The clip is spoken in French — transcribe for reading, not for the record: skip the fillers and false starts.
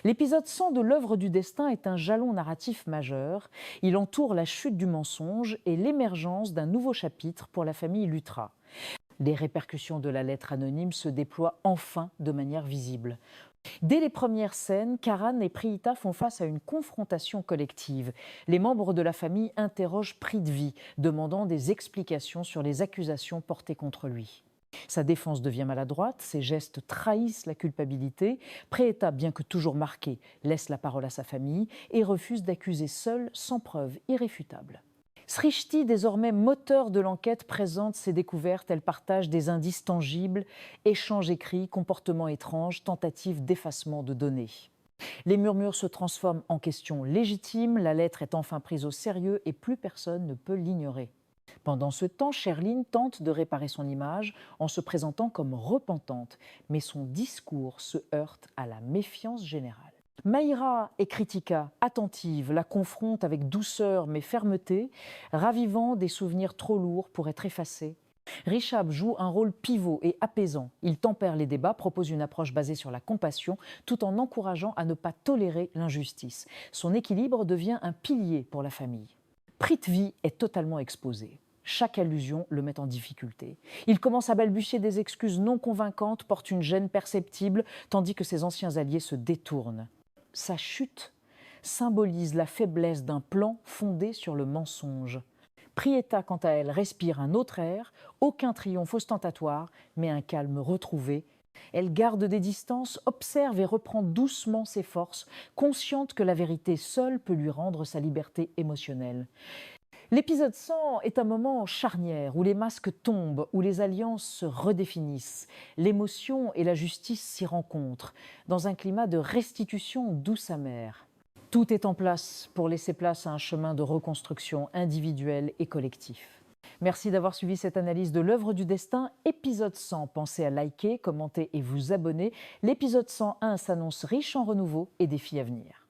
L'épisode 100 de l'œuvre du destin est un jalon narratif majeur. Il entoure la chute du mensonge et l'émergence d'un nouveau chapitre pour la famille Lutra. Les répercussions de la lettre anonyme se déploient enfin de manière visible. Dès les premières scènes, Karan et Priyita font face à une confrontation collective. Les membres de la famille interrogent Prithvi, demandant des explications sur les accusations portées contre lui. Sa défense devient maladroite, ses gestes trahissent la culpabilité. Priyita, bien que toujours marqué, laisse la parole à sa famille et refuse d'accuser seul, sans preuve irréfutable. Srishti, désormais moteur de l'enquête, présente ses découvertes. Elle partage des indices tangibles, échanges écrits, comportements étranges, tentatives d'effacement de données. Les murmures se transforment en questions légitimes, la lettre est enfin prise au sérieux et plus personne ne peut l'ignorer. Pendant ce temps, Sherline tente de réparer son image en se présentant comme repentante, mais son discours se heurte à la méfiance générale. Maïra et Kritika, attentives, la confrontent avec douceur mais fermeté, ravivant des souvenirs trop lourds pour être effacés. Rishabh joue un rôle pivot et apaisant. Il tempère les débats, propose une approche basée sur la compassion, tout en encourageant à ne pas tolérer l'injustice. Son équilibre devient un pilier pour la famille. Prithvi est totalement exposé. Chaque allusion le met en difficulté. Il commence à balbutier des excuses non convaincantes, porte une gêne perceptible, tandis que ses anciens alliés se détournent. Sa chute symbolise la faiblesse d'un plan fondé sur le mensonge. Priyita, quant à elle, respire un autre air, aucun triomphe ostentatoire, mais un calme retrouvé. Elle garde des distances, observe et reprend doucement ses forces, consciente que la vérité seule peut lui rendre sa liberté émotionnelle. L'épisode 100 est un moment charnière où les masques tombent, où les alliances se redéfinissent. L'émotion et la justice s'y rencontrent, dans un climat de restitution douce amère. Tout est en place pour laisser place à un chemin de reconstruction individuelle et collectif. Merci d'avoir suivi cette analyse de l'œuvre du destin, épisode 100. Pensez à liker, commenter et vous abonner. L'épisode 101 s'annonce riche en renouveau et défis à venir.